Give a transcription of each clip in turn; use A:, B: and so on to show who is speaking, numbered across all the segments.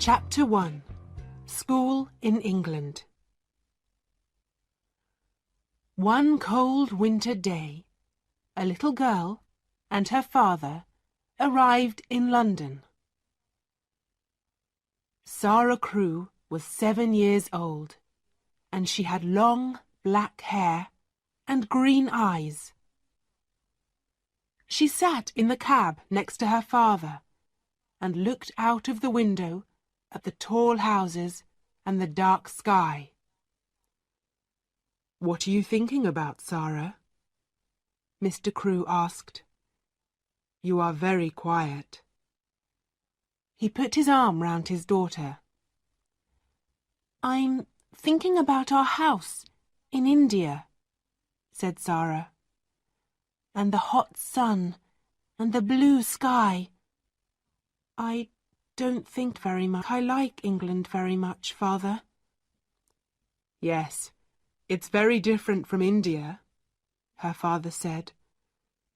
A: Chapter 1. School in England. One cold winter day, a little girl and her father arrived in London. Sara Crewe was 7 years old, and she had long black hair and green eyes. She sat in the cab next to her father and looked out of the window at the tall houses and the dark sky. "What are you thinking about, Sara?" Mr. Crewe asked. "You are very quiet." He put his arm round his daughter. "I'm thinking about our house in India," said Sara, "and the hot sun and the blue sky. I don't think very much. I like England very much, Father." "Yes, it's very different from India," her father said.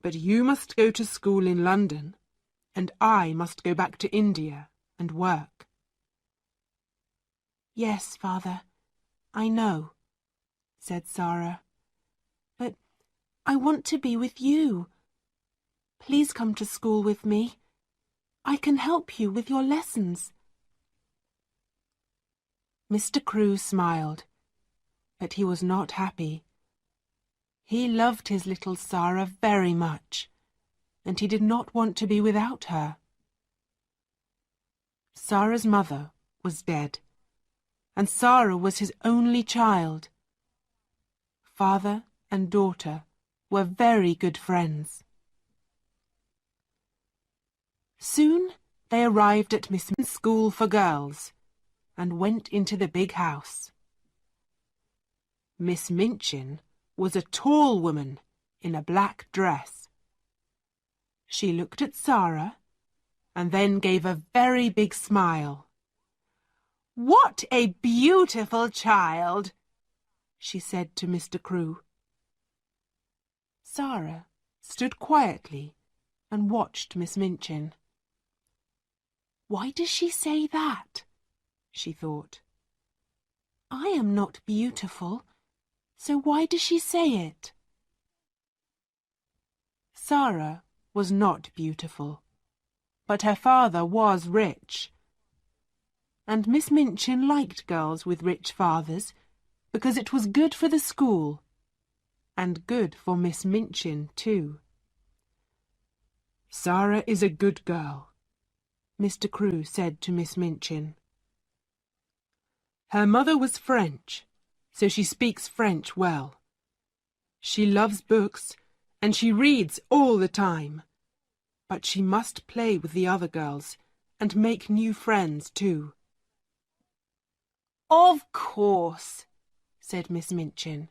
A: "But you must go to school in London, and I must go back to India and work." "Yes, Father, I know," said Sara. "But I want to be with you. Please come to school with me. I can help you with your lessons." Mr. Crewe smiled, but he was not happy. He loved his little Sara very much, and he did not want to be without her. Sara's mother was dead, and Sara was his only child. Father and daughter were very good friends. Soon they arrived at Miss Minchins School for Girls and went into the big house. Miss Minchin was a tall woman in a black dress. She looked at Sara and then gave a very big smile. "What a beautiful child!" she said to Mr. Crewe. Sara stood quietly and watched Miss Minchin. "Why does she say that?" she thought. "I am not beautiful, so why does she say it?" Sara was not beautiful, but her father was rich. And Miss Minchin liked girls with rich fathers because it was good for the school, and good for Miss Minchin too. "Sara is a good girl," Mr. Crewe said to Miss Minchin. "Her mother was French, so she speaks French well. She loves books, and she reads all the time. But she must play with the other girls and make new friends too." "Of course," said Miss Minchin.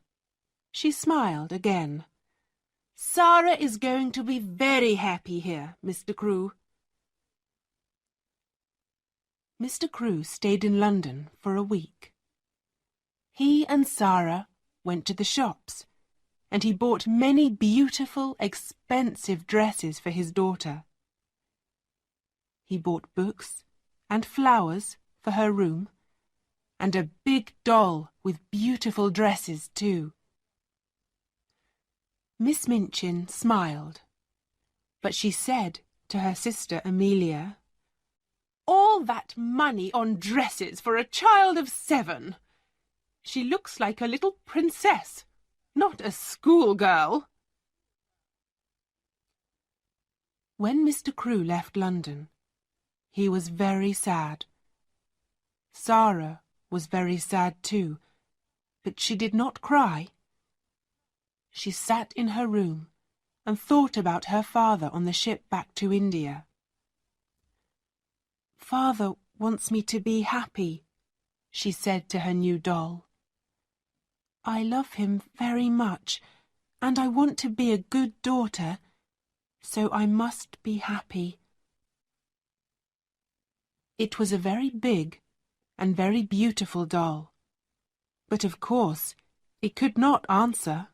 A: She smiled again. "Sara is going to be very happy here, Mr. Crewe." Mr. Crewe stayed in London for a week. He and Sara went to the shops, and he bought many beautiful, expensive dresses for his daughter. He bought books and flowers for her room, and a big doll with beautiful dresses too. Miss Minchin smiled, but she said to her sister Amelia, "All that money on dresses for a child of 7! She looks like a little princess, not a schoolgirl." When Mr. Crewe left London, he was very sad. Sara was very sad too, but she did not cry. She sat in her room and thought about her father on the ship back to India. "Father wants me to be happy," she said to her new doll. "I love him very much, and I want to be a good daughter, so I must be happy." It was a very big and very beautiful doll, but of course it could not answer.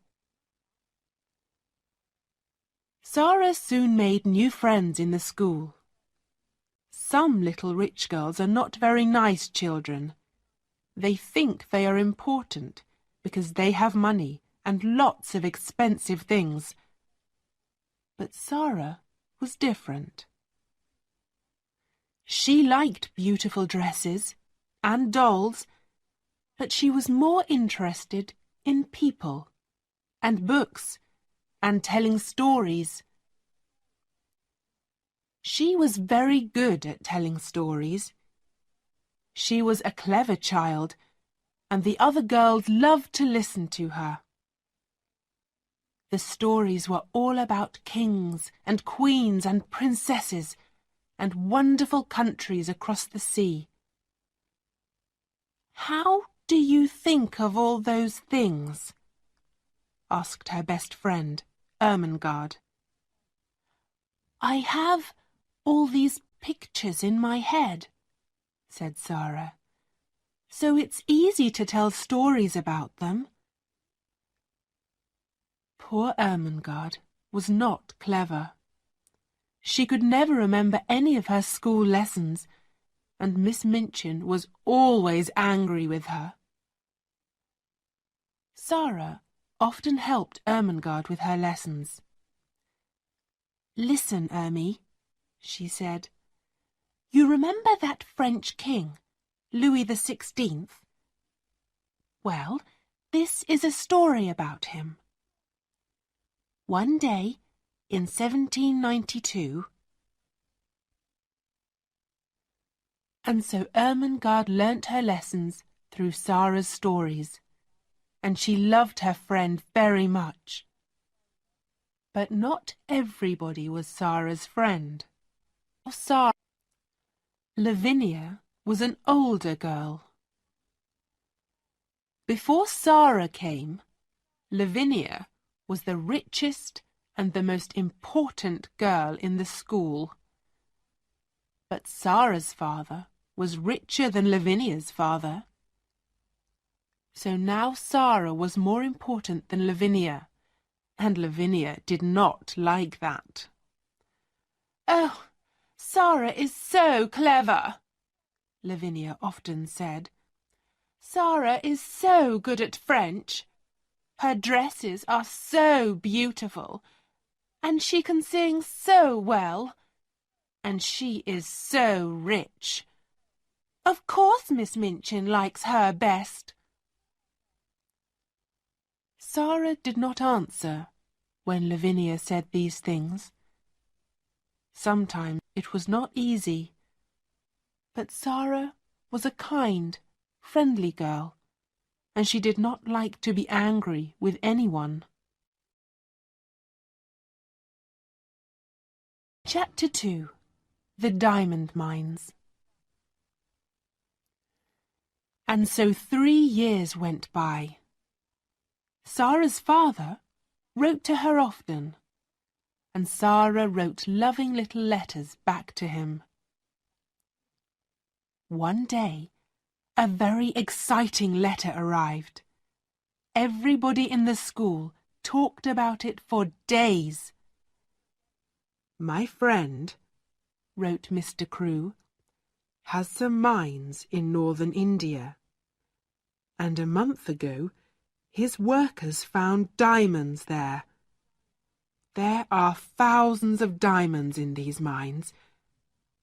A: Sara soon made new friends in the school. Some little rich girls are not very nice children. They think they are important because they have money and lots of expensive things. But Sara was different. She liked beautiful dresses and dolls, but she was more interested in people and books and telling stories. She was very good at telling stories. She was a clever child, and the other girls loved to listen to her. The stories were all about kings and queens and princesses and wonderful countries across the sea. "How do you think of all those things?" asked her best friend, Ermengarde. "I have all these pictures in my head," said Sara, "so it's easy to tell stories about them." Poor Ermengarde was not clever. She could never remember any of her school lessons, and Miss Minchin was always angry with her. Sara often helped Ermengarde with her lessons. "Listen, Ermie," she said. "You remember that French king, Louis XVI? Well, this is a story about him. One day, in 1792, and so Ermengarde learnt her lessons through Sara's stories, and she loved her friend very much. But not everybody was Sara's friend. Lavinia was an older girl. Before Sara came, Lavinia was the richest and the most important girl in the school. But Sara's father was richer than Lavinia's father. So now Sara was more important than Lavinia, and Lavinia did not like that. "Oh, Sara is so clever," Lavinia often said. "Sara is so good at French. Her dresses are so beautiful, and she can sing so well, and she is so rich. Of course Miss Minchin likes her best." Sara did not answer when Lavinia said these things. Sometimes it was not easy, but Sara was a kind, friendly girl, and she did not like to be angry with anyone. Chapter 2. The Diamond Mines. And so 3 years went by. Sara's father wrote to her often, and Sara wrote loving little letters back to him. One day, a very exciting letter arrived. Everybody in the school talked about it for days. "My friend," wrote Mr. Crewe, "has some mines in northern India, and a month ago his workers found diamonds there. There are thousands of diamonds in these mines,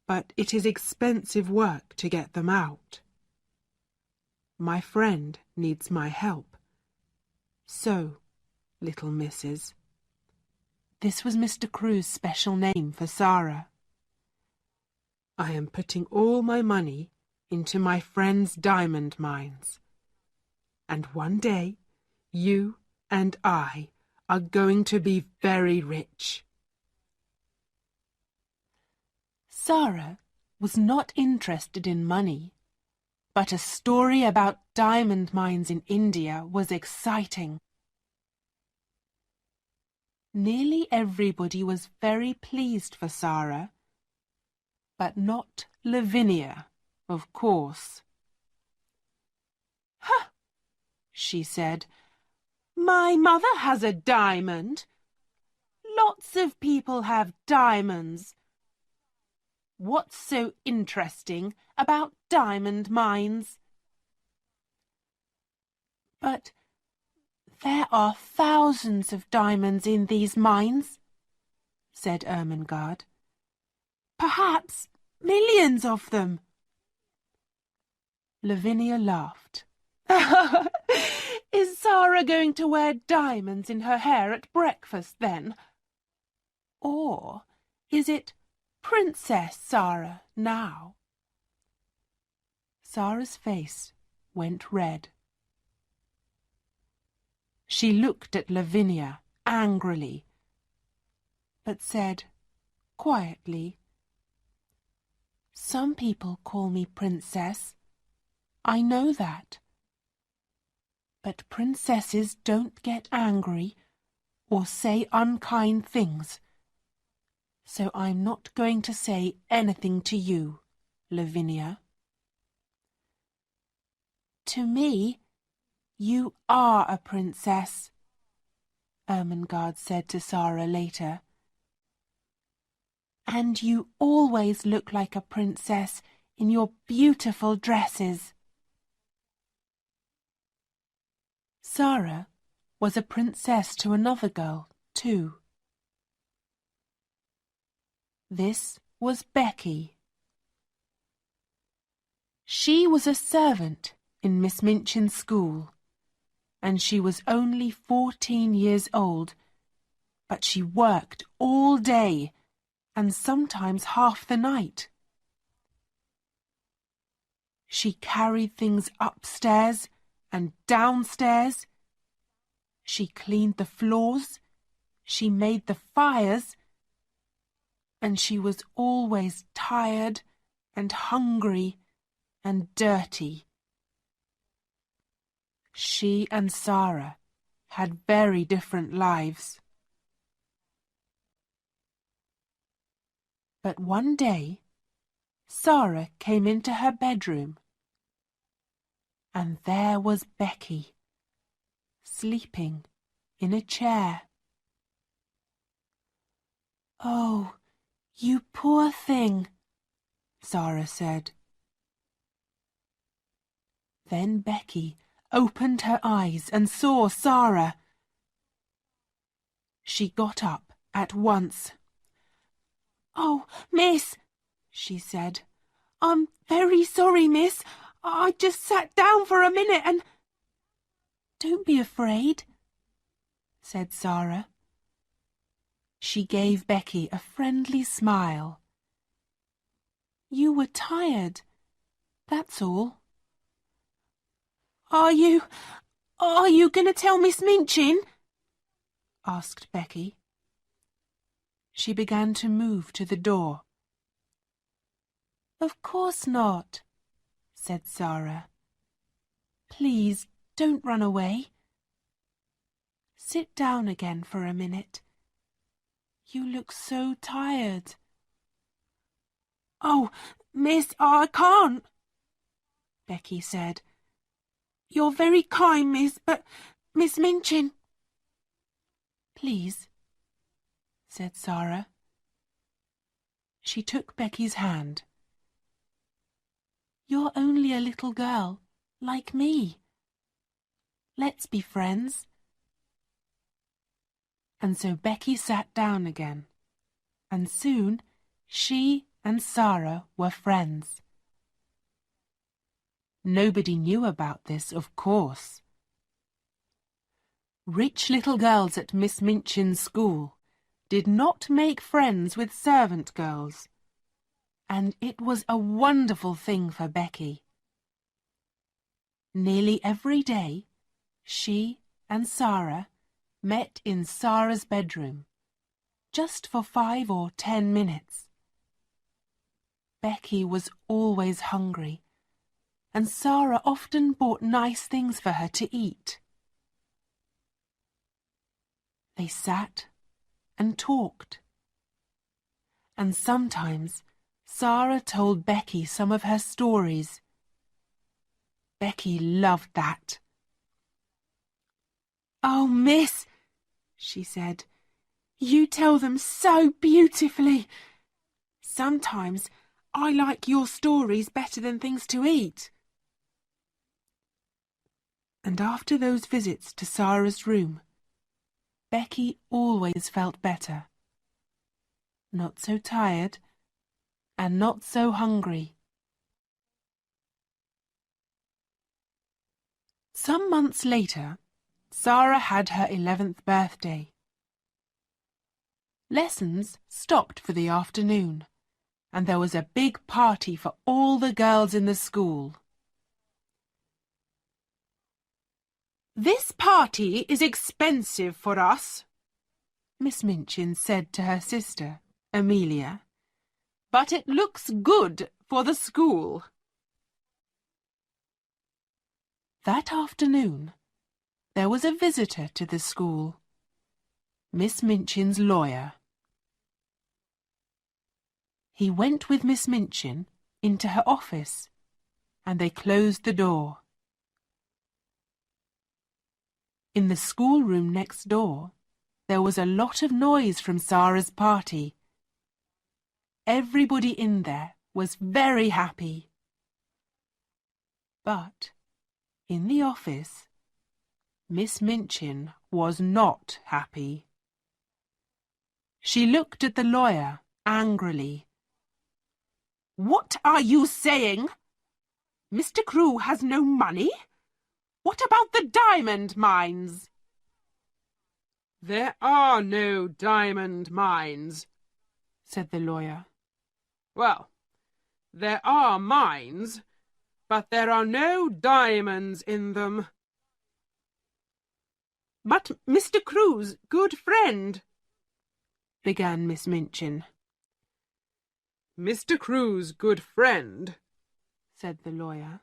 A: but it is expensive work to get them out. My friend needs my help. So, little missus." This was Mr. Crewe's special name for Sara. "I am putting all my money into my friend's diamond mines, and one day you and I are going to be very rich." Sara was not interested in money, but a story about diamond mines in India was exciting. Nearly everybody was very pleased for Sara, but not Lavinia, of course. "Huh," she said, "my mother has a diamond. Lots of people have diamonds. What's so interesting about diamond mines? But there are thousands of diamonds in these mines, said Ermengarde. Perhaps millions of them. Lavinia laughed. Is Sara going to wear diamonds in her hair at breakfast then? Or is it Princess Sara now? Sara's face went red. She looked at Lavinia angrily, but said quietly, "Some people call me Princess. I know that. But princesses don't get angry or say unkind things. So I'm not going to say anything to you, Lavinia." "To me, you are a princess," Ermengarde said to Sara later. "And you always look like a princess in your beautiful dresses." Sara was a princess to another girl, too. This was Becky. She was a servant in Miss Minchins' school, and she was only 14 years old, but she worked all day and sometimes half the night. She carried things upstairs and downstairs. She cleaned the floors, she made the fires, and she was always tired and hungry and dirty. She and Sara had very different lives. But one day, Sara came into her bedroom, and there was Becky, sleeping in a chair. "Oh, you poor thing," Sara said. Then Becky opened her eyes and saw Sara. She got up at once. "Oh, miss," she said. "I'm very sorry, miss. I just sat down for a minute and—" "Don't be afraid," said Sara. She gave Becky a friendly smile. "You were tired, that's all." Are you going to tell Miss Minchin?" asked Becky. She began to move to the door. "Of course not," said Sara. "Please don't run away. Sit down again for a minute. You look so tired." "Oh, miss, I can't," Becky said. "You're very kind, miss, but Miss Minchin—" "Please," said Sara. She took Becky's hand. "You're only a little girl, like me. Let's be friends." And so Becky sat down again, and soon she and Sara were friends. Nobody knew about this, of course. Rich little girls at Miss Minchin's school did not make friends with servant girls, and it was a wonderful thing for Becky. Nearly every day, she and Sara met in Sara's bedroom, just for 5 or 10 minutes. Becky was always hungry, and Sara often bought nice things for her to eat. They sat and talked, and sometimes Sara told Becky some of her stories. Becky loved that. "Oh, miss," she said, "you tell them so beautifully. Sometimes I like your stories better than things to eat. And after those visits to Sara's room, Becky always felt better. Not so tired and not so hungry. Some months later, Sara had her 11th birthday. Lessons stopped for the afternoon, and there was a big party for all the girls in the school. "This party is expensive for us," Miss Minchins said to her sister, Amelia, "but it looks good for the school." That afternoon, there was a visitor to the school, Miss Minchin's lawyer. He went with Miss Minchin into her office, and they closed the door. In the schoolroom next door, there was a lot of noise from Sara's party. Everybody in there was very happy. But in the office, Miss Minchin was not happy. She looked at the lawyer angrily. "What are you saying? Mr. Crewe has no money? What about the diamond mines?" "There are no diamond mines," said the lawyer. "Well, there are mines, but there are no diamonds in them." "But Mr. Crewe's good friend," began Miss Minchin. "Mr. Crewe's good friend," said the lawyer,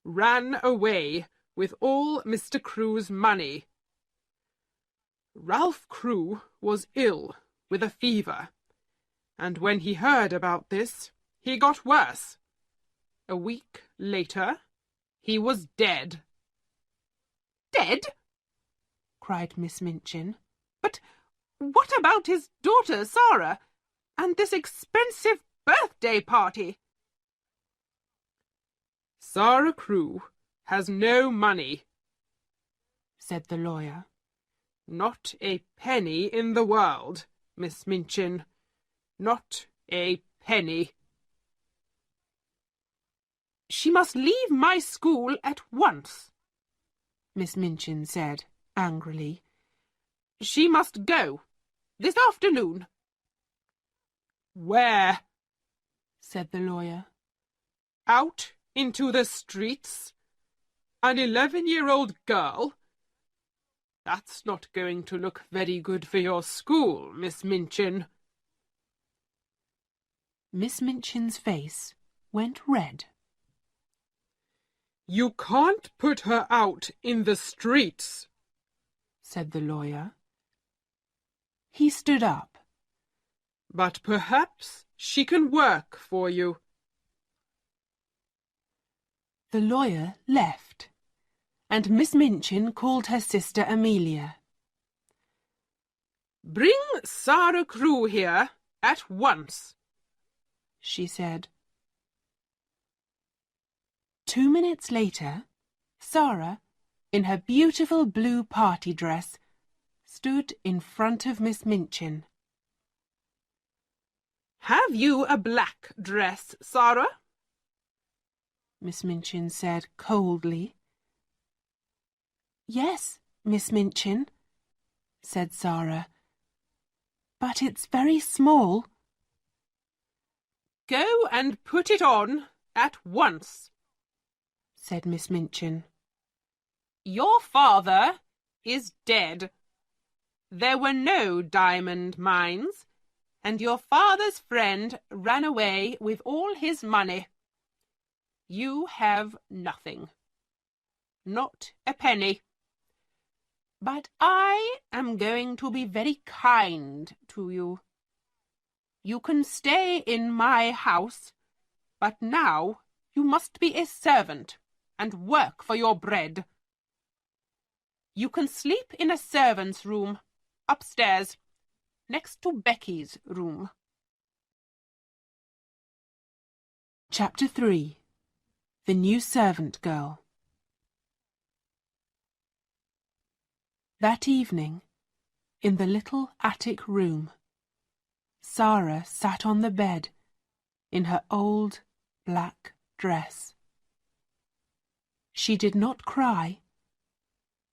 A: "ran away with all Mr. Crewe's money. Ralph Crewe was ill with a fever, and when he heard about this, he got worse. A week later, he was dead." "Dead?" cried Miss Minchin. "But what about his daughter, Sara, and this expensive birthday party?" "Sara Crewe has no money," said the lawyer. "Not a penny in the world, Miss Minchin. Not a penny." "She must leave my school at once," Miss Minchin said angrily. "She must go this afternoon." "Where?" said the lawyer. "Out into the streets? An 11-year-old girl? That's not going to look very good for your school, Miss Minchin." Miss Minchin's face went red. "You can't put her out in the streets," said the lawyer. He stood up. "But perhaps she can work for you." The lawyer left, and Miss Minchin called her sister Amelia. "Bring Sara Crewe here at once," she said. 2 minutes later, Sara, in her beautiful blue party dress, stood in front of Miss Minchin. "Have you a black dress, Sara?" Miss Minchin said coldly. "Yes, Miss Minchin," said Sara, "but it's very small." "Go and put it on at once," said Miss Minchin. "Your father is dead. There were no diamond mines, and your father's friend ran away with all his money. You have nothing. Not a penny. But I am going to be very kind to you. You can stay in my house, but now you must be a servant and work for your bread. You can sleep in a servant's room upstairs, next to Becky's room." Chapter 3. The New Servant Girl. That evening, in the little attic room, Sara sat on the bed in her old black dress. She did not cry,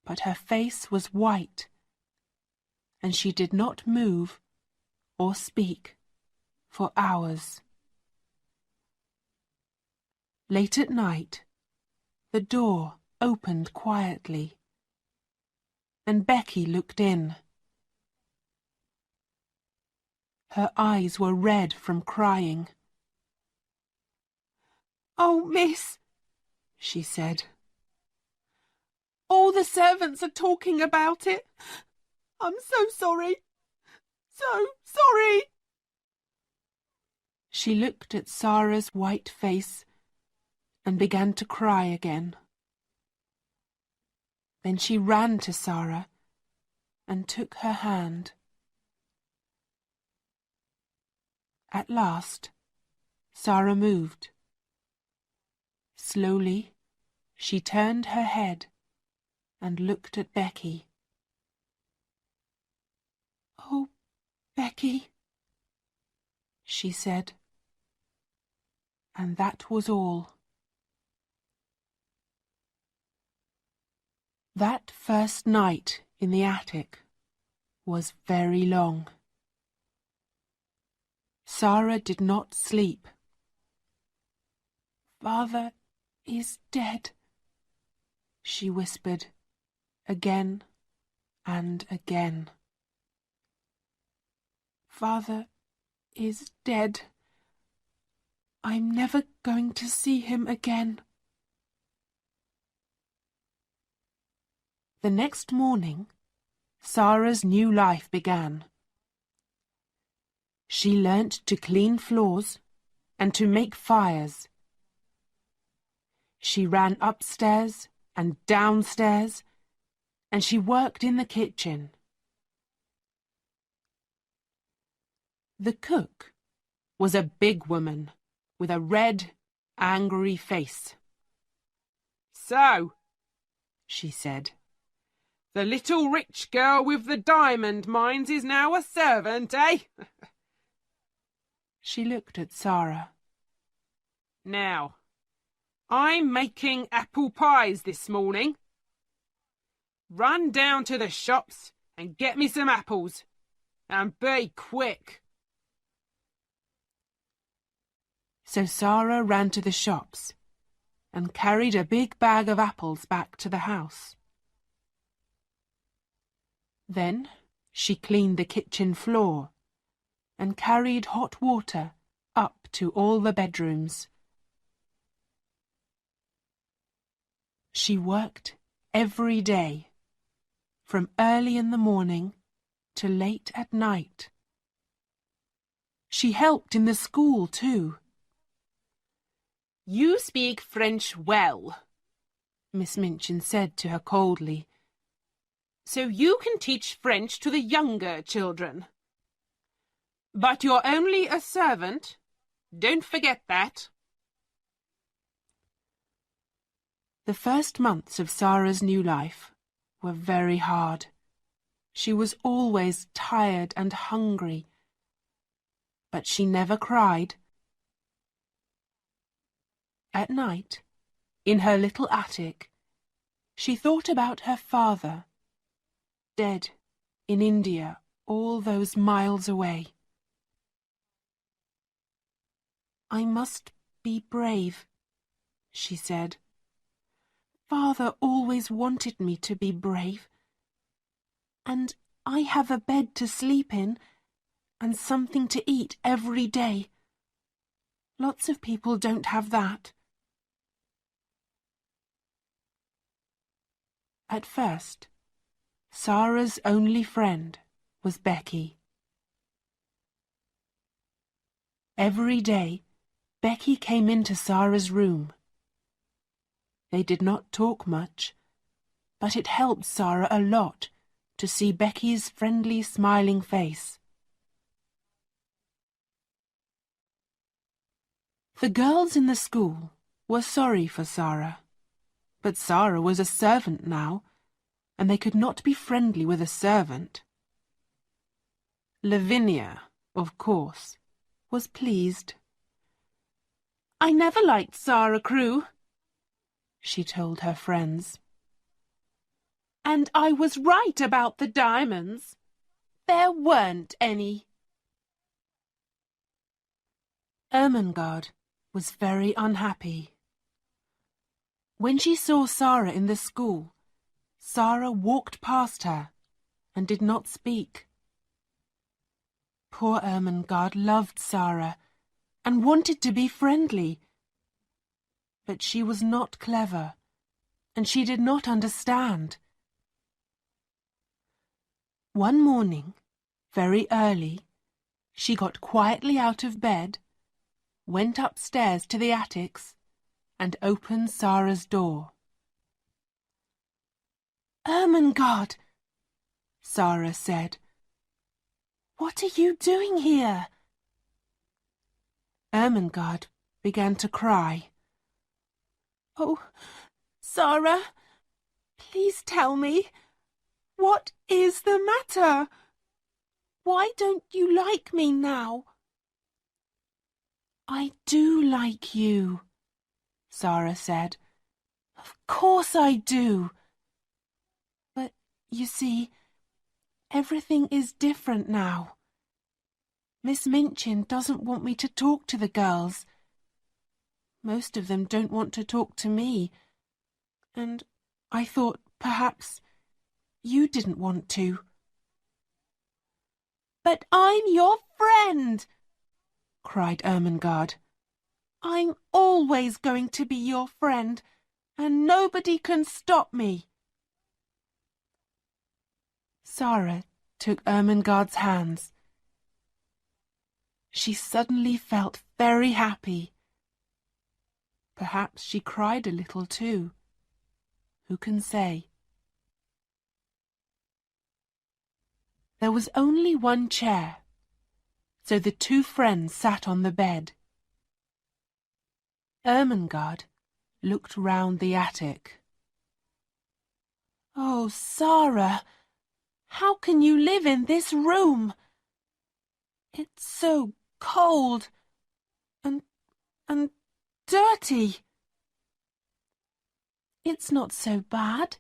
A: but her face was white, and she did not move or speak for hours. Late at night, the door opened quietly, and Becky looked in. Her eyes were red from crying. "Oh, miss," she said, "all the servants are talking about it. I'm so sorry, so sorry." She looked at Sara's white face and began to cry again. Then she ran to Sara and took her hand. At last, Sara moved. Slowly, she turned her head and looked at Becky. "Oh, Becky," she said. And that was all. That first night in the attic was very long. Sara did not sleep. "Father is dead," she whispered again and again. "Father is dead. I'm never going to see him again." The next morning, Sara's new life began. She learnt to clean floors and to make fires. She ran upstairs and downstairs, and she worked in the kitchen. The cook was a big woman with a red, angry face. "So," she said, "the little rich girl with the diamond mines is now a servant, eh?" She looked at Sara. "Now, I'm making apple pies this morning. Run down to the shops and get me some apples, and be quick." So Sara ran to the shops and carried a big bag of apples back to the house. Then she cleaned the kitchen floor and carried hot water up to all the bedrooms. She worked every day, from early in the morning to late at night. She helped in the school too. "You speak French well," Miss Minchins said to her coldly, "so you can teach French to the younger children. But you're only a servant. Don't forget that." The first months of Sara's new life were very hard. She was always tired and hungry, but she never cried. At night, in her little attic, she thought about her father, dead in India all those miles away. "I must be brave," she said. "Father always wanted me to be brave. And I have a bed to sleep in and something to eat every day. Lots of people don't have that." At first, Sara's only friend was Becky. Every day, Becky came into Sara's room. They did not talk much, but it helped Sara a lot to see Becky's friendly, smiling face. The girls in the school were sorry for Sara, but Sara was a servant now, and they could not be friendly with a servant. Lavinia, of course, was pleased. "I never liked Sara Crewe," she told her friends. "And I was right about the diamonds. There weren't any." Ermengarde was very unhappy. When she saw Sara in the school, Sara walked past her and did not speak. Poor Ermengarde loved Sara and wanted to be friendly, but she was not clever, and she did not understand. One morning, very early, she got quietly out of bed, went upstairs to the attics, and opened Sara's door. "Ermengarde," Sara said, "what are you doing here?" Ermengarde began to cry. "Oh, Sara, please tell me, what is the matter? Why don't you like me now?" "I do like you," Sara said. "Of course I do. But, you see, everything is different now. Miss Minchin doesn't want me to talk to the girls. Most of them don't want to talk to me. And I thought perhaps you didn't want to." "But I'm your friend!" cried Ermengarde. "I'm always going to be your friend, and nobody can stop me." Sara took Ermengarde's hands. She suddenly felt very happy. Perhaps she cried a little too. Who can say? There was only one chair, so the two friends sat on the bed. Ermengarde looked round the attic. "Oh, Sara, how can you live in this room? It's so cold and dirty." "It's not so bad,"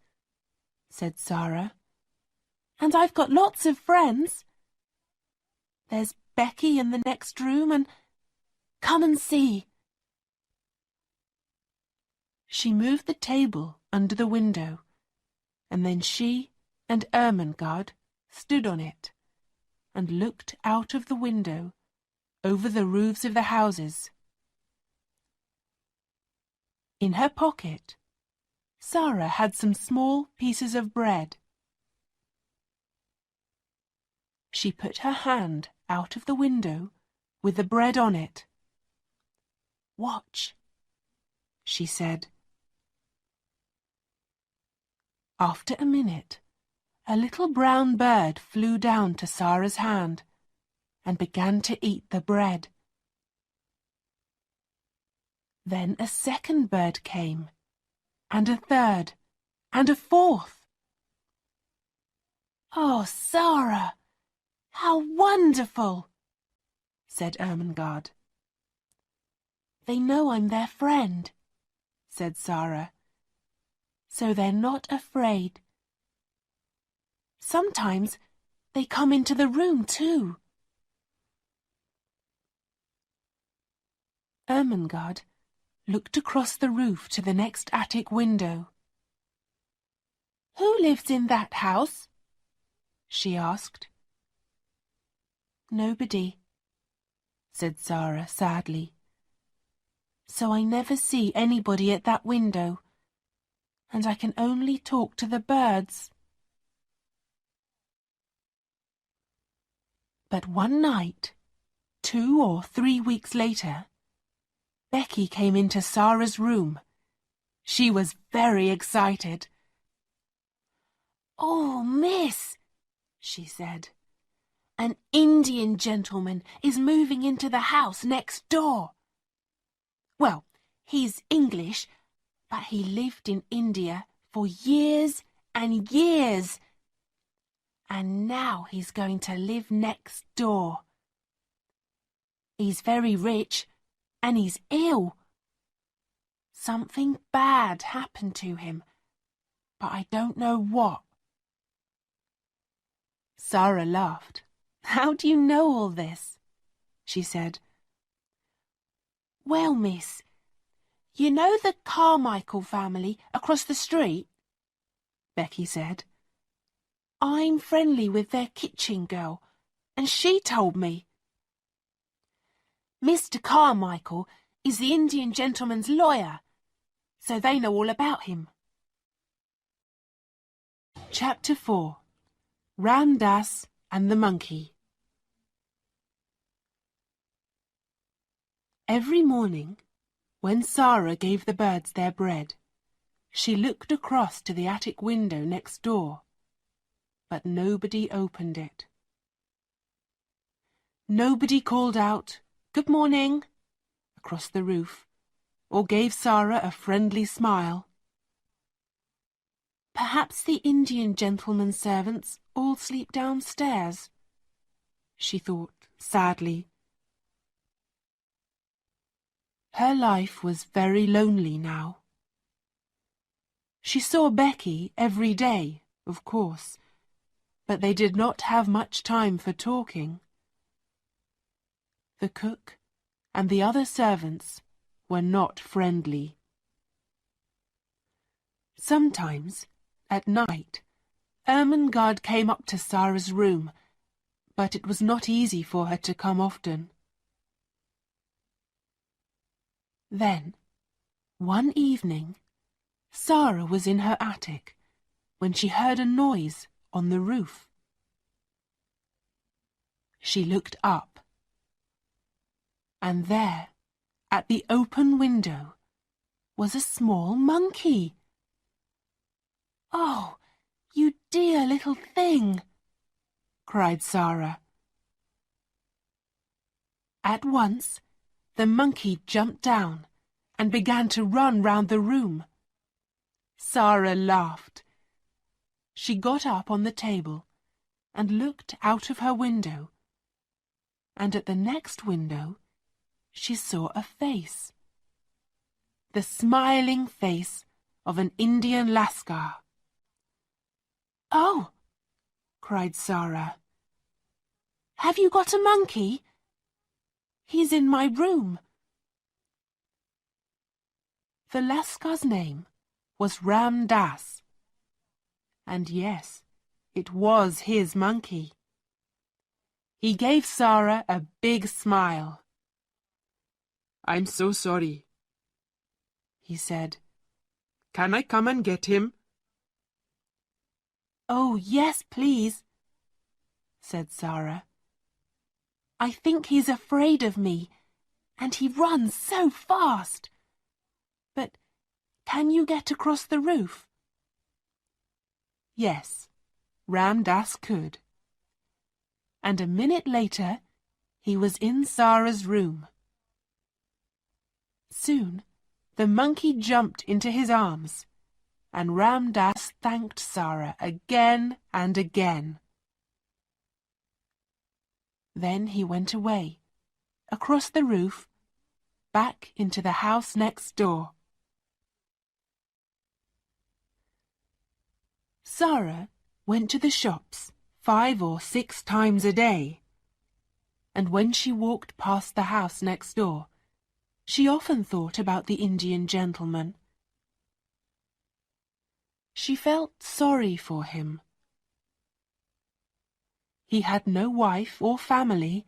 A: said Sara. "And I've got lots of friends. There's Becky in the next room, and come and see." She moved the table under the window, and then she and Ermengarde stood on it and looked out of the window over the roofs of the houses. In her pocket, Sara had some small pieces of bread. She put her hand out of the window with the bread on it. "Watch," she said. After a minute, a little brown bird flew down to Sara's hand and began to eat the bread. Then a second bird came, and a third, and a fourth. "Oh, Sara, how wonderful!" said Ermengarde. "They know I'm their friend," said Sara, "so they're not afraid. Sometimes they come into the room too." Ermengarde looked across the roof to the next attic window. "Who lives in that house?" she asked. "Nobody," said Sara sadly. "So I never see anybody at that window, and I can only talk to the birds." But one night, 2 or 3 weeks later, Becky came into Sara's room. She was very excited. "Oh, miss," she said, "an Indian gentleman is moving into the house next door." Well, he's English, but he lived in India for years and years. And now he's going to live next door. He's very rich, and he's ill. Something bad happened to him, but I don't know what. Sara laughed. "How do you know all this?" she said. "Well, miss, you know the Carmichael family across the street?" Becky said. "I'm friendly with their kitchen girl, and she told me. Mr. Carmichael is the Indian gentleman's lawyer, so they know all about him." Chapter 4. Ram Dass and the Monkey. Every morning, when Sara gave the birds their bread, she looked across to the attic window next door, but nobody opened it. Nobody called out, "Good morning," across the roof, or gave Sara a friendly smile. "Perhaps the Indian gentleman's servants all sleep downstairs," she thought sadly. Her life was very lonely now. She saw Becky every day, of course, but they did not have much time for talking. The cook and the other servants were not friendly. Sometimes, at night, Ermengarde came up to Sara's room, but it was not easy for her to come often. Then, one evening, Sara was in her attic when she heard a noise on the roof. She looked up, and there, at the open window, was a small monkey. "Oh, you dear little thing!" cried Sara. At once, the monkey jumped down and began to run round the room. Sara laughed. She got up on the table and looked out of her window, and at the next window she saw a face. The smiling face of an Indian lascar. "Oh!" cried Sara. "Have you got a monkey? He's in my room." The lascar's name was Ram Dass. And yes, it was his monkey. He gave Sara a big smile. "I'm so sorry," he said. "Can I come and get him?" "Oh, yes, please," said Sara. "I think he's afraid of me, and he runs so fast. But can you get across the roof?" Yes, Ram Dass could. And a minute later, he was in Sara's room. Soon, the monkey jumped into his arms, and Ram Dass thanked Sara again and again. Then he went away, across the roof, back into the house next door. Sara went to the shops 5 or 6 times a day, and when she walked past the house next door, she often thought about the Indian gentleman. She felt sorry for him. He had no wife or family,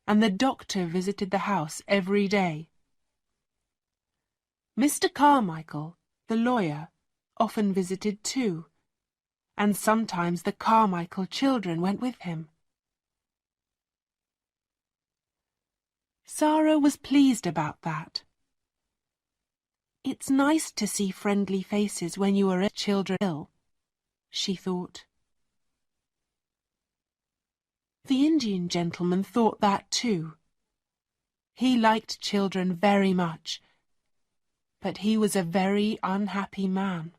A: and the doctor visited the house every day. Mr. Carmichael, the lawyer, often visited too, and sometimes the Carmichael children went with him. Sara was pleased about that. "It's nice to see friendly faces when you are children ill," she thought. The Indian gentleman thought that too. He liked children very much, but he was a very unhappy man.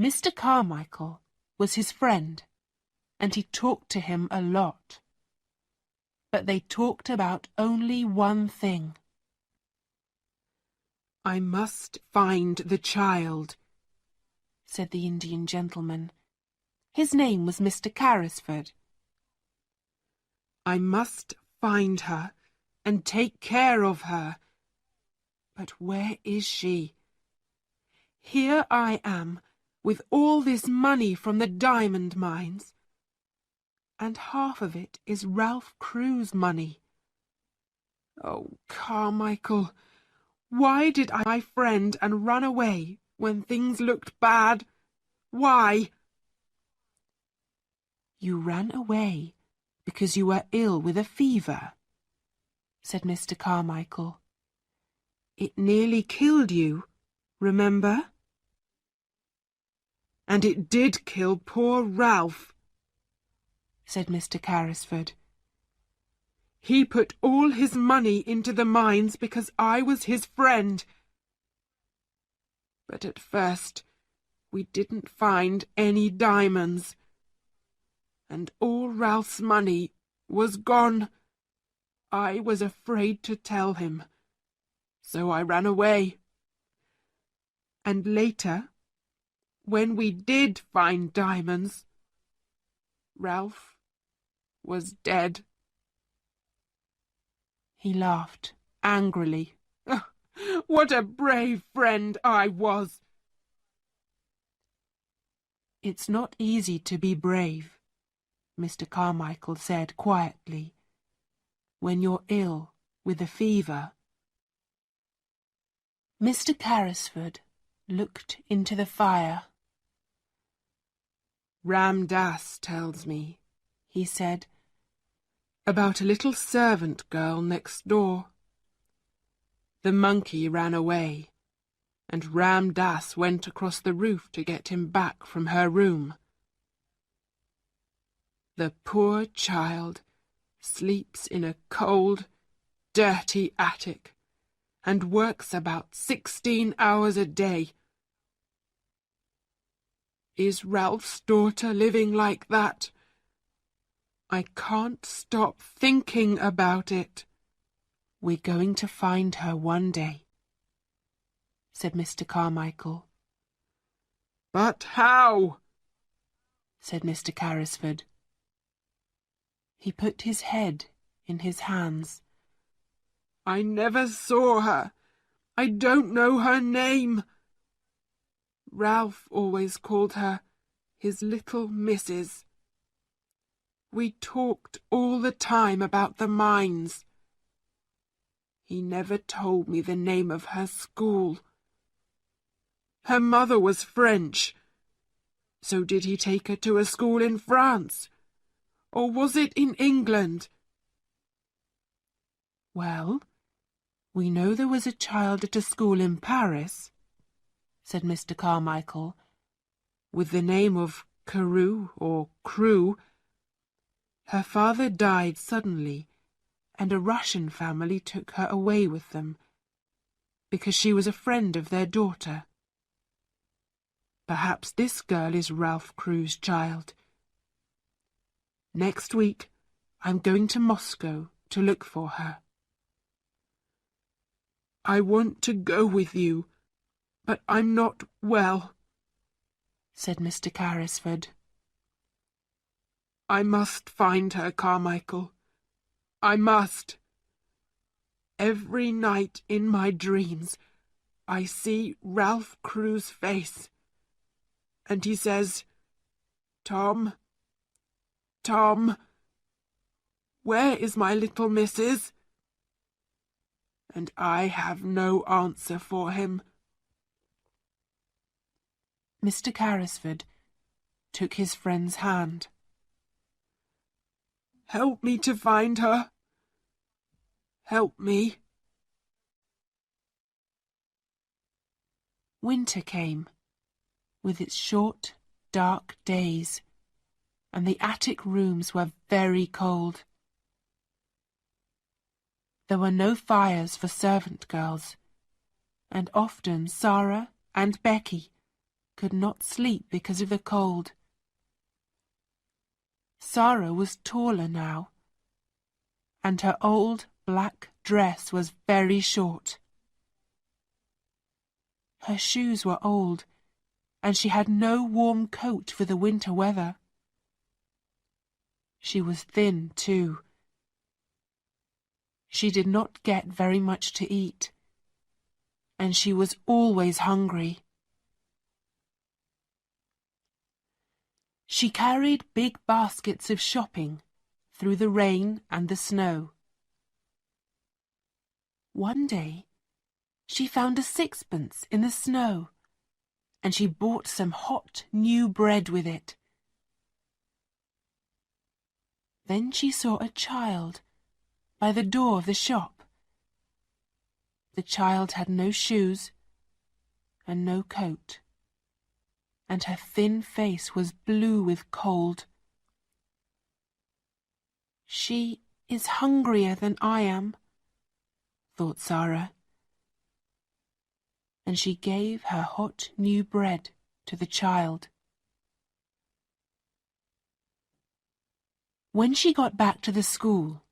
A: Mr. Carmichael was his friend, and he talked to him a lot. But they talked about only one thing. "I must find the child," said the Indian gentleman. His name was Mr. Carrisford. "I must find her and take care of her. But where is she? Here I am, with all this money from the diamond mines, and half of it is Ralph Crewe's money. Oh, Carmichael, why did I friend and run away when things looked bad? Why?" "You ran away because you were ill with a fever," said Mr. Carmichael. "It nearly killed you, remember?" "And it did kill poor Ralph," said Mr. Carrisford. "He put all his money into the mines because I was his friend. But at first we didn't find any diamonds, and all Ralph's money was gone. I was afraid to tell him, so I ran away. And later, when we did find diamonds, Ralph was dead." He laughed angrily. "What a brave friend I was!" "It's not easy to be brave," Mr. Carmichael said quietly, "when you're ill with a fever." Mr. Carrisford looked into the fire. "Ram Dass tells me," he said, "about a little servant girl next door. The monkey ran away, and Ram Dass went across the roof to get him back from her room. The poor child sleeps in a cold, dirty attic, and works about 16 hours a day. Is Ralph's daughter living like that? I can't stop thinking about it." "We're going to find her one day," said Mr. Carmichael. "But how?" said Mr. Carrisford. He put his head in his hands. "I never saw her. I don't know her name. Ralph always called her his little missus. We talked all the time about the mines. He never told me the name of her school. Her mother was French. So did he take her to a school in France? Or was it in England?" "Well, we know there was a child at a school in Paris," said Mr. Carmichael, "with the name of Carew or Crewe. Her father died suddenly, and a Russian family took her away with them, because she was a friend of their daughter. Perhaps this girl is Ralph Crewe's child. Next week I'm going to Moscow to look for her." "I want to go with you, but I'm not well," said Mr. Carrisford. "I must find her, Carmichael. I must. Every night in my dreams I see Ralph Crewe's face, and he says, 'Tom, Tom, where is my little missus?' And I have no answer for him." Mr. Carrisford took his friend's hand. "Help me to find her. Help me." Winter came, with its short, dark days, and the attic rooms were very cold. There were no fires for servant girls, and often Sara and Becky could not sleep because of the cold. Sara was taller now, and her old black dress was very short. Her shoes were old, and she had no warm coat for the winter weather. She was thin, too. She did not get very much to eat, and she was always hungry. She carried big baskets of shopping through the rain and the snow. One day, she found a sixpence in the snow, and she bought some hot new bread with it. Then she saw a child by the door of the shop. The child had no shoes and no coat, and her thin face was blue with cold. She is hungrier than I am, thought Sara, and she gave her hot new bread to the child. When she got back to the school,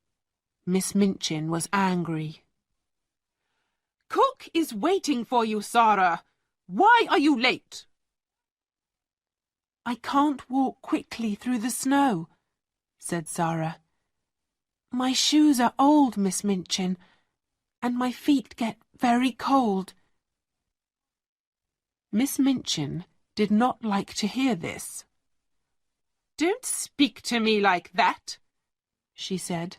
A: Miss Minchin was angry.
B: "Cook is waiting for you, Sara. Why are you late?"
A: I can't walk quickly through the snow, said Sara. My shoes are old, Miss Minchin, and my feet get very cold. Miss Minchin did not like to hear this.
B: "Don't speak to me like that," she said.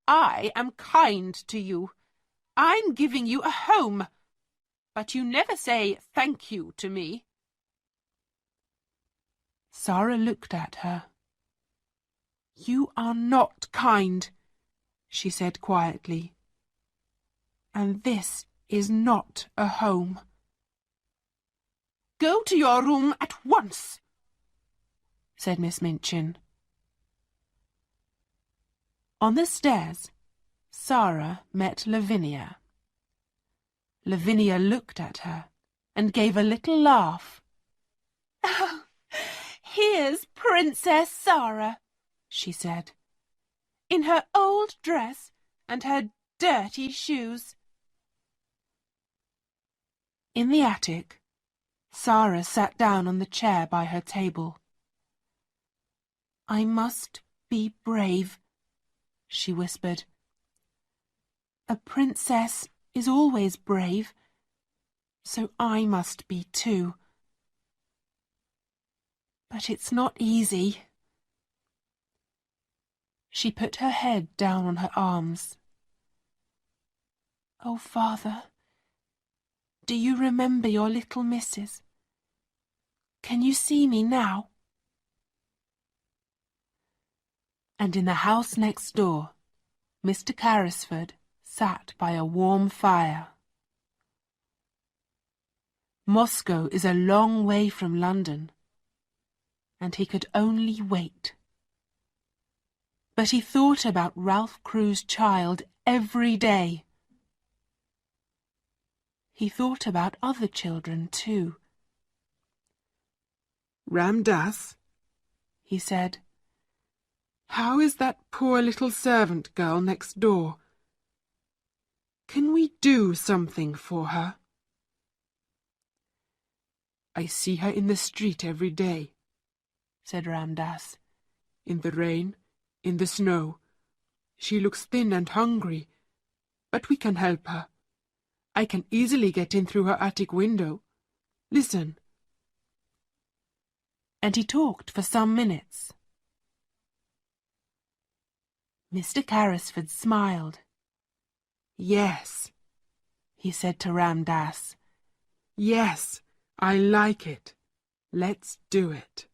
B: "I am kind to you. I'm giving you a home, but you never say thank you to me."
A: Sara looked at her. You are not kind, she said quietly. And this is not a home.
B: Go to your room at once, said Miss Minchin.
A: On the stairs, Sara met Lavinia. Lavinia looked at her and gave a little laugh.
C: Oh, here's Princess Sara, she said, in her old dress and her dirty shoes.
A: In the attic, Sara sat down on the chair by her table. I must be brave, she whispered. A princess is always brave, so I must be too. But it's not easy. She put her head down on her arms. Oh, Father, do you remember your little missus? Can you see me now? And in the house next door, Mr. Carrisford sat by a warm fire. Moscow is a long way from London, and he could only wait. But he thought about Ralph Crewe's child every day. He thought about other children too.
D: Ram Dass, he said, how is that poor little servant girl next door? Can we do something for her? I see her in the street every day, said Ram Dass. In the rain, in the snow. She looks thin and hungry, but we can help her. I can easily get in through her attic window. Listen.
A: And he talked for some minutes. Mr. Carrisford smiled.
D: Yes,
A: he said to Ram Dass.
D: Yes, I like it. Let's do it.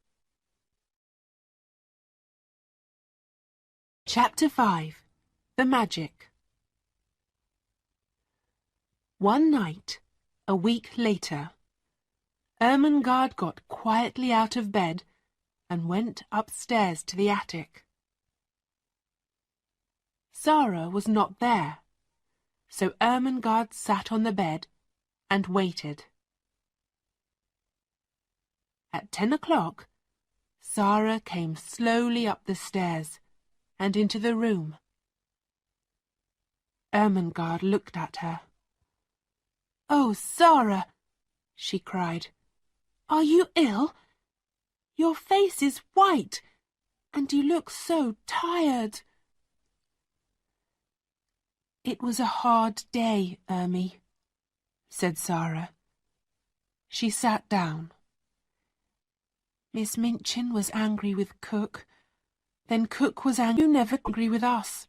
A: Chapter 5. The Magic. One night, a week later, Ermengarde got quietly out of bed and went upstairs to the attic. Sara was not there, So Ermengarde sat on the bed and waited. At 10 o'clock, Sara came slowly up the stairs and into the room. Ermengarde looked at her. "Oh, Sara," she cried, "are you ill? Your face is white, and you look so tired." "It was a hard day, Ermi," said Sara. She sat down. "Miss Minchin was angry with Cook. Then Cook was angry. You never angry with us.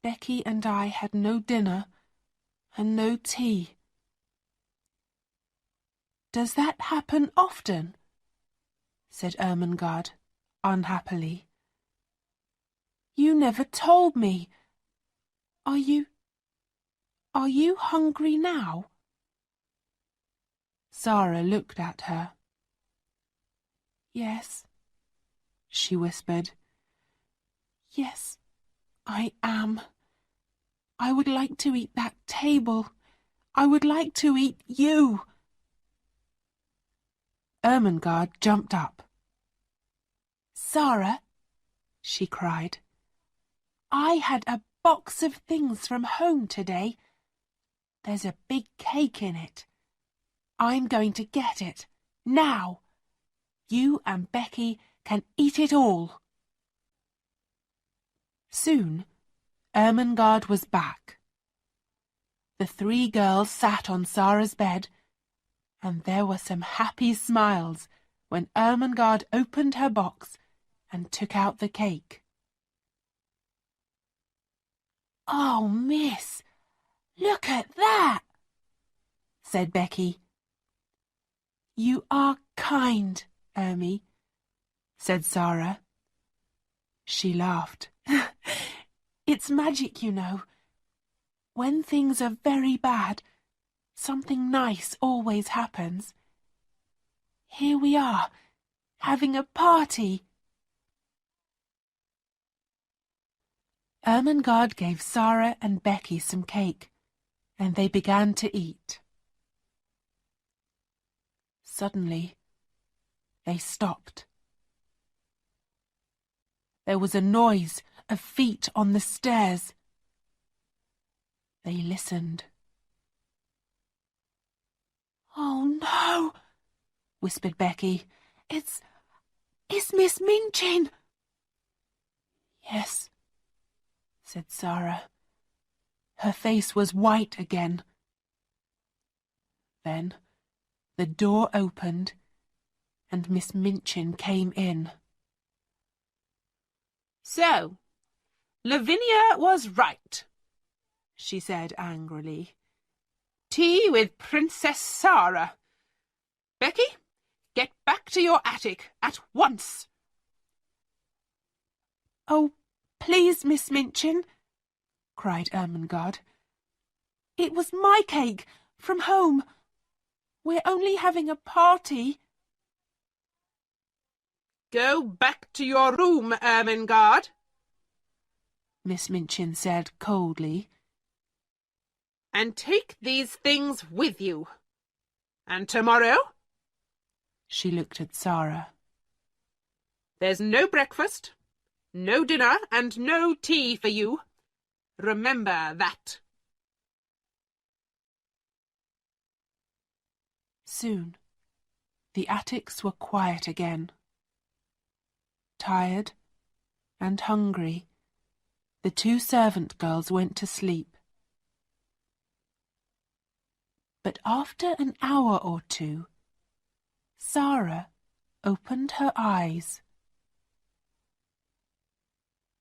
A: Becky and I had no dinner and no tea." "Does that happen often?" said Ermengarde, unhappily. "You never told me. Are you hungry now?" Sara looked at her. "Yes," she whispered. "Yes, I am. I would like to eat that table. I would like to eat you." Ermengarde jumped up. "Sara," she cried, "I had a box of things from home today. There's a big cake in it. I'm going to get it, now. You and Becky can eat it all." Soon, Ermengarde was back. The 3 girls sat on Sara's bed, and there were some happy smiles when Ermengarde opened her box and took out the cake. "Oh, miss, look at that," said Becky. "You are kind, Ermi," said Sara. She laughed. "It's magic, you know. When things are very bad, something nice always happens. Here we are, having a party." Ermengarde gave Sara and Becky some cake, and they began to eat. Suddenly, they stopped. There was a noise of feet on the stairs. They listened. "Oh, no," whispered Becky. It's Miss Minchin." "Yes," said Sara. Her face was white again. Then the door opened and Miss Minchin came in.
B: "So, Lavinia was right," she said angrily. "Tea with Princess Sara. Becky, get back to your attic at once."
A: "Oh, please, Miss Minchin," cried Ermengarde. "It was my cake from home. We're only having a party."
B: "Go back to your room, Ermengarde,"
A: Miss Minchin said coldly.
B: "and take these things with you. And tomorrow," she looked at Sara, "there's no breakfast, no dinner, and no tea for you. Remember that."
A: Soon, the attics were quiet again. Tired and hungry, the 2 servant girls went to sleep. But after an hour or 2, Sara opened her eyes.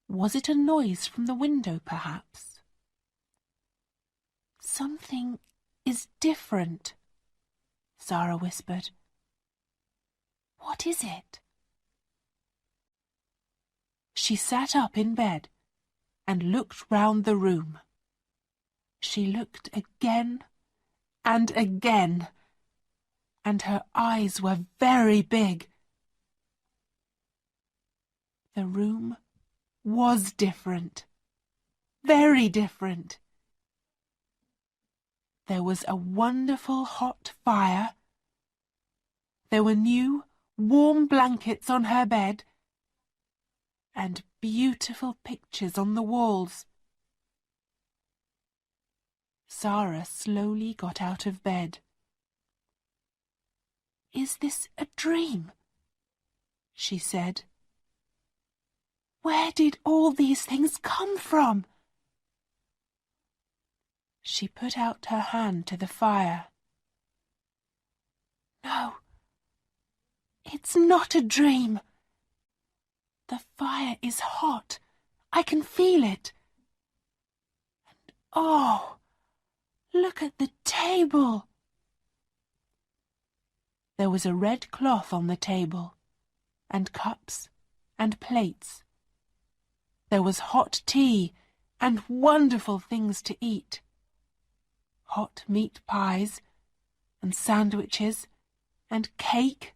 A: Was it a noise from the window, perhaps? "Something is different," Sara whispered. "What is it?" She sat up in bed and looked round the room. She looked again and again, and her eyes were very big. The room was different, very different. There was a wonderful hot fire. There were new, warm blankets on her bed, and beautiful pictures on the walls. Sara slowly got out of bed. "Is this a dream?" she said. "Where did all these things come from?" She put out her hand to the fire. "No, it's not a dream. The fire is hot. I can feel it. And oh, look at the table." There was a red cloth on the table, and cups and plates. There was hot tea and wonderful things to eat. Hot meat pies and sandwiches and cake,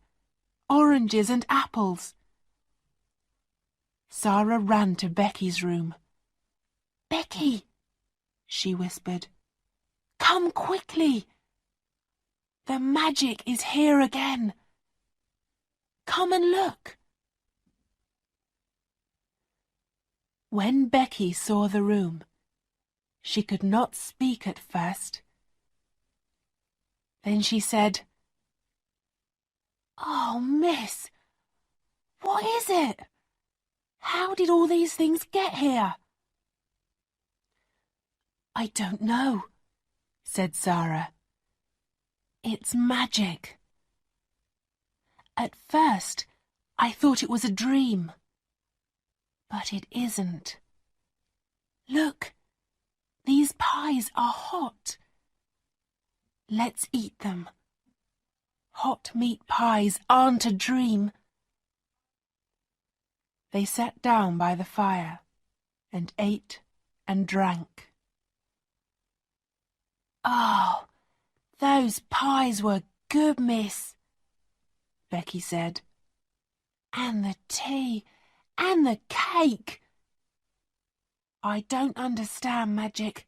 A: oranges and apples. Sara ran to Becky's room. "Becky," she whispered, "come quickly. The magic is here again. Come and look." When Becky saw the room, she could not speak at first. Then she said, "Oh, miss, what is it? How did all these things get here?" "I don't know," said Sara. "It's magic. At first, I thought it was a dream. But it isn't. Look, these pies are hot. Let's eat them. Hot meat pies aren't a dream." They sat down by the fire and ate and drank. "Oh, those pies were good, miss," Becky said. "And the tea and the cake. I don't understand magic,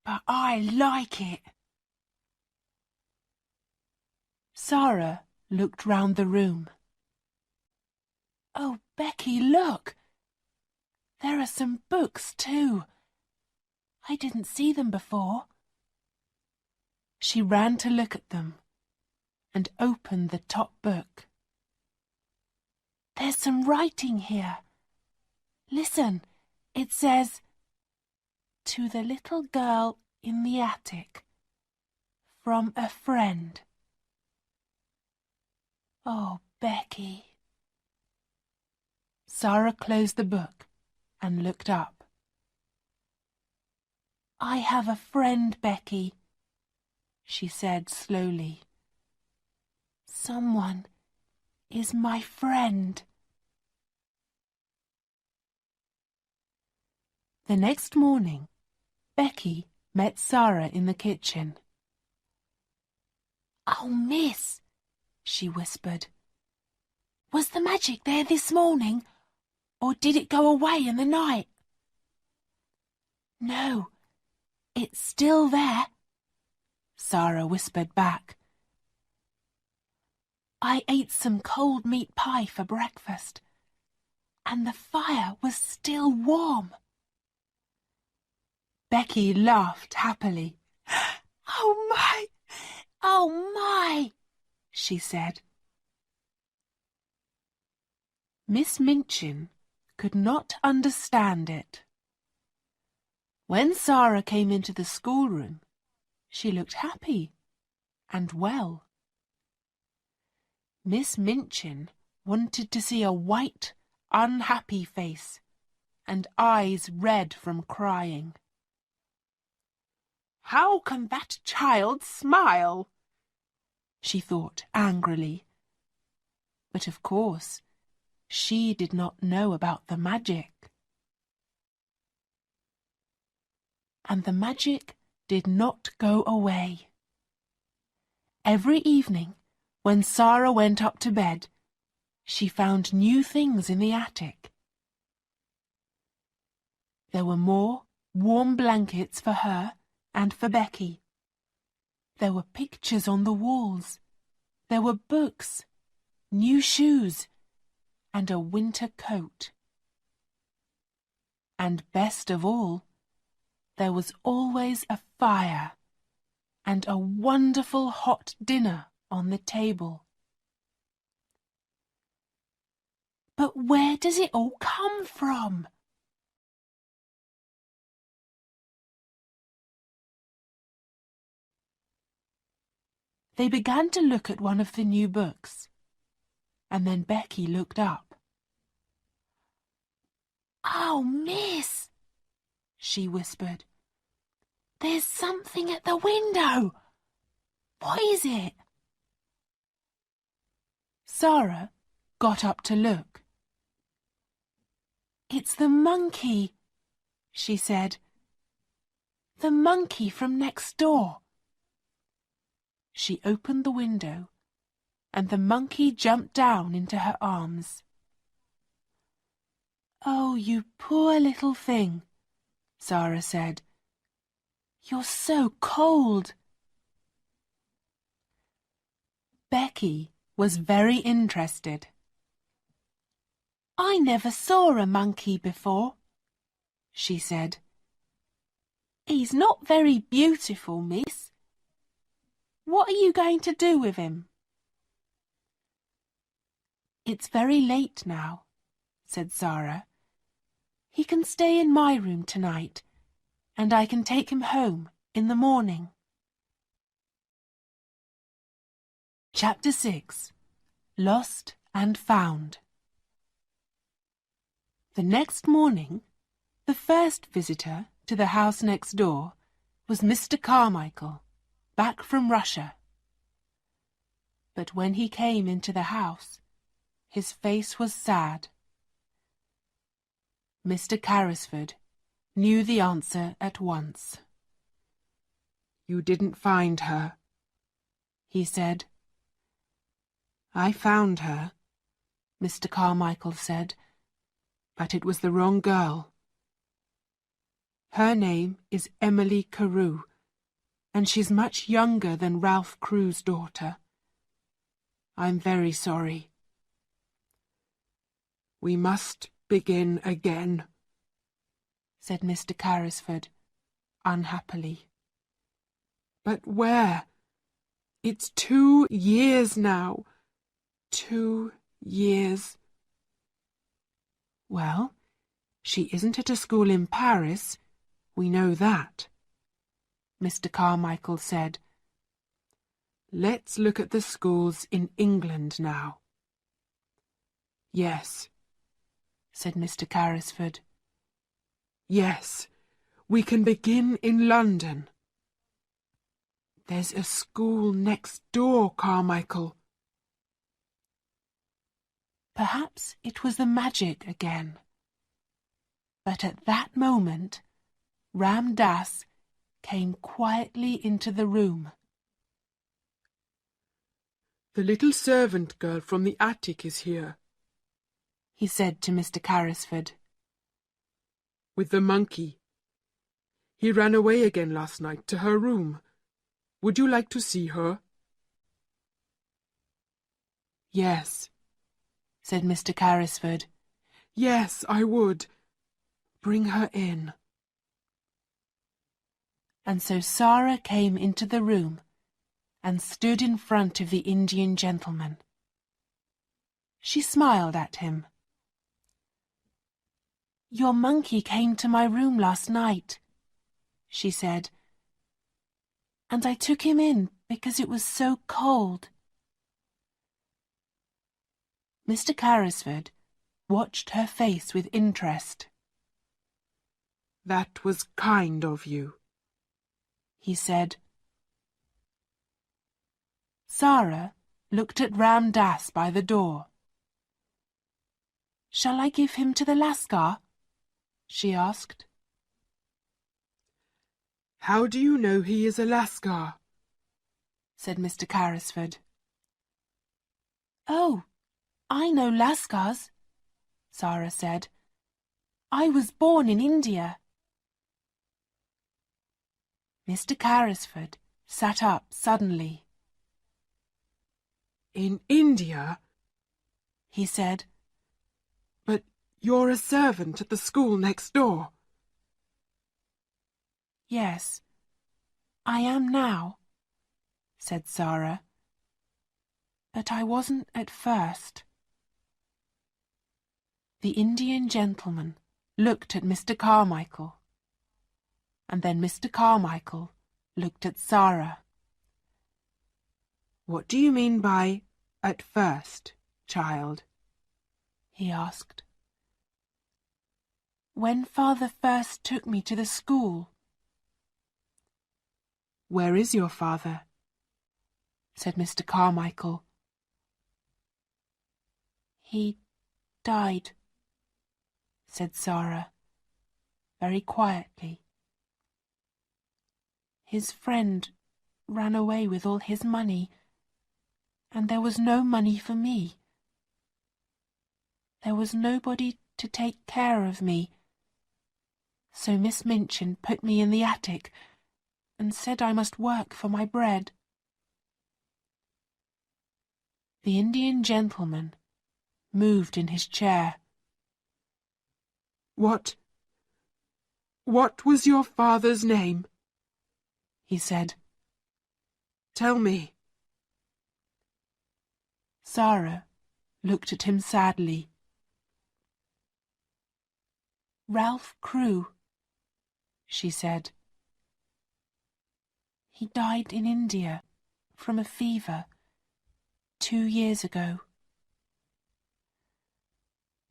A: but I like it." Sara looked round the room. "Oh, Becky, look! There are some books too. I didn't see them before." She ran to look at them and opened the top book. "There's some writing here. Listen, it says, 'To the little girl in the attic, from a friend.' Oh, Becky." Sara closed the book and looked up. "I have a friend, Becky," she said slowly. "Someone is my friend." The next morning, Becky met Sara in the kitchen. "Oh, miss," she whispered, "was the magic there this morning, or did it go away in the night?" "No, it's still there," Sara whispered back. "I ate some cold meat pie for breakfast, and the fire was still warm." Becky laughed happily. Oh my, she said. Miss Minchin could not understand it. When Sara came into the schoolroom, she looked happy and well. Miss Minchin wanted to see a white, unhappy face and eyes red from crying. "How can that child smile?" she thought angrily. But of course, she did not know about the magic. And the magic did not go away. Every evening, when Sara went up to bed, she found new things in the attic. There were more warm blankets for her and for Becky, There were pictures on the walls. There were books, new shoes, and a winter coat. And best of all, there was always a fire and a wonderful hot dinner on the table. But where does it all come from? They began to look at one of the new books, and then Becky looked up. "Oh, miss," she whispered, "there's something at the window. What is it?" Sara got up to look. "It's the monkey," she said. "The monkey from next door." She opened the window, and the monkey jumped down into her arms. "Oh, you poor little thing," Sara said. "You're so cold." Becky was very interested. "I never saw a monkey before," she said. "He's not very beautiful, miss. What are you going to do with him?" "It's very late now," said Sara. "He can stay in my room tonight, and I can take him home in the morning." Chapter 6. Lost and Found. The next morning, the first visitor to the house next door was Mr. Carmichael, back from Russia. But when he came into the house, his face was sad. Mr. Carrisford knew the answer at once.
D: "You didn't find her,"
A: he said.
D: "I found her,"
A: Mr. Carmichael said.
D: "but it was the wrong girl. Her name is Emily Carew, and she's much younger than Ralph Crewe's daughter. I'm very sorry. We must begin again,"
A: said Mr. Carrisford, unhappily.
D: "But where? It's 2 years now. 2 years.
A: "Well, she isn't at a school in Paris, we know that," Mr. Carmichael said.
D: Let's look at the schools in England now." "Yes,"
A: said Mr. Carrisford.
D: "Yes, we can begin in London." "There's a school next door, Carmichael."
A: Perhaps it was the magic again. But at that moment, Ram Dass came quietly into the room.
D: "The little servant girl from the attic is here,"
A: he said to Mr. Carrisford.
D: "with the monkey. He ran away again last night to her room. Would you like to see her?"
A: "Yes," said Mr. Carrisford.
D: "Yes, I would. Bring her in."
A: And so Sara came into the room and stood in front of the Indian gentleman. She smiled at him. "Your monkey came to my room last night," she said, "and I took him in because it was so cold." Mr. Carrisford watched her face with interest.
D: "That was kind of you,"
A: he said. Sara looked at Ram Dass by the door. "Shall I give him to the Lascar?" she asked.
D: "How do you know he is a Lascar?"
A: said Mr. Carrisford. "Oh, I know Lascars," Sara said. "I was born in India." Mr. Carrisford sat up suddenly.
D: In India?
A: He said.
D: But you're a servant at the school next door.
A: Yes, I am now, said Sara. But I wasn't at first. The Indian gentleman looked at Mr. Carmichael, and then Mr. Carmichael looked at Sara.
D: What do you mean by at first, child?
A: He asked. When Father first took me to the school.
D: Where is your father?
A: Said Mr. Carmichael. He died, said Sara, very quietly. His friend ran away with all his money, and there was no money for me. There was nobody to take care of me, so Miss Minchin put me in the attic and said I must work for my bread. The Indian gentleman moved in his chair.
D: What was your father's name?
A: He said.
D: Tell me.
A: Sara looked at him sadly. Ralph Crewe, she said. He died in India from a fever 2 years ago.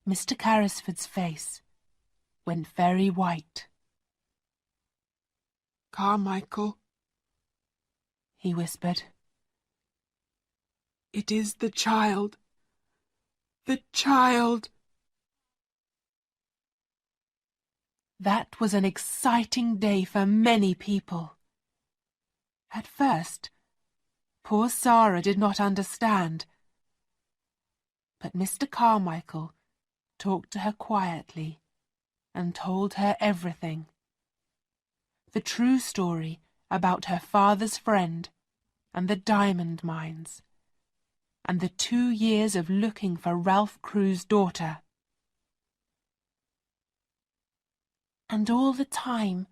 A: Mr. Carrisford's face went very white.
D: Carmichael,
A: he whispered.
D: It is the child. The child.
A: That was an exciting day for many people. At first, poor Sara did not understand. But Mr. Carmichael talked to her quietly and told her everything. The true story about her father's friend and the diamond mines, and the 2 years of looking for Ralph Crewe's daughter. And all the time,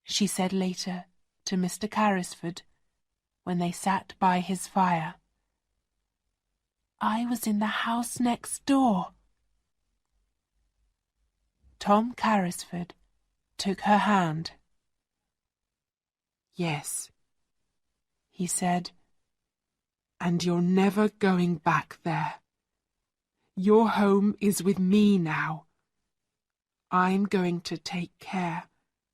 A: she said later to Mr. Carrisford, when they sat by his fire, I was in the house next door. Tom Carrisford took her hand.
D: Yes,
A: he said.
D: And you're never going back there. Your home is with me now. I'm going to take care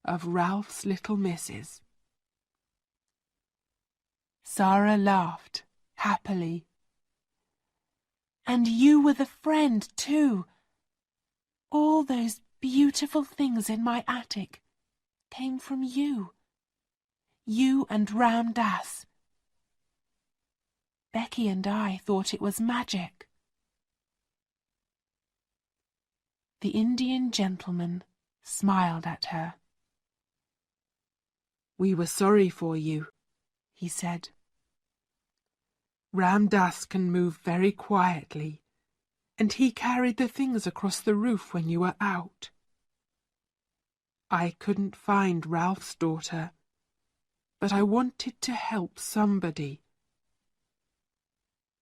D: of Ralph's little missus.
A: Sara laughed happily. And you were the friend too. All those beautiful things in my attic came from you. You and Ram Dass. Becky and I thought it was magic. The Indian gentleman smiled at her.
D: We were sorry for you,
A: he said.
D: Ram Dass can move very quietly, and he carried the things across the roof when you were out. I couldn't find Ralph's daughter, but I wanted to help somebody.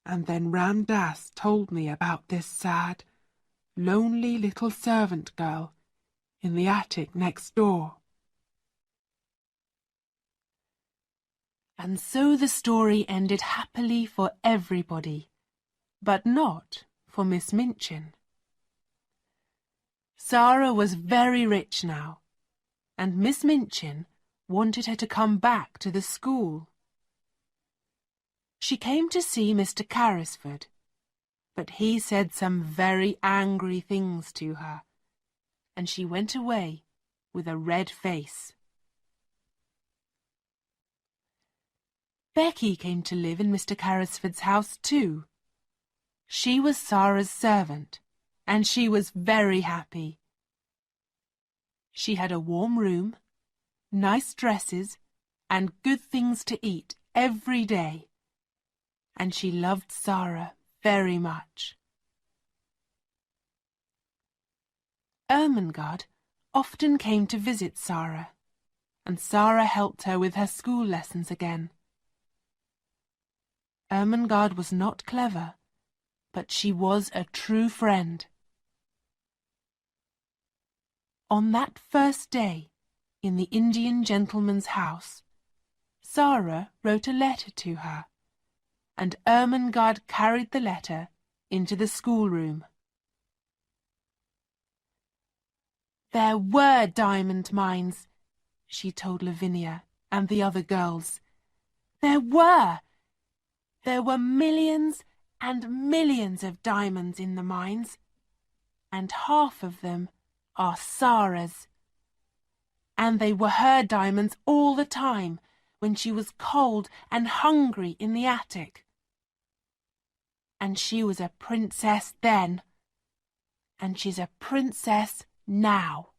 D: And then Ram Dass told me about this sad, lonely little servant girl in the attic next door.
A: And so the story ended happily for everybody, but not for Miss Minchin. Sara was very rich now, and Miss Minchin wanted her to come back to the school. She came to see Mr. Carrisford, but he said some very angry things to her, and she went away with a red face. Becky came to live in Mr. Carrisford's house too. She was Sara's servant, and she was very happy. She had a warm room, nice dresses, and good things to eat every day, and she loved Sara very much. Ermengarde often came to visit Sara, and Sara helped her with her school lessons again. Ermengarde was not clever, but she was a true friend. On that first day, in the Indian gentleman's house, Sara wrote a letter to her, and Ermengarde carried the letter into the schoolroom. There were diamond mines, she told Lavinia and the other girls. There were millions and millions of diamonds in the mines, and half of them are Sara's. And they were her diamonds all the time when she was cold and hungry in the attic. And she was a princess then, and she's a princess now.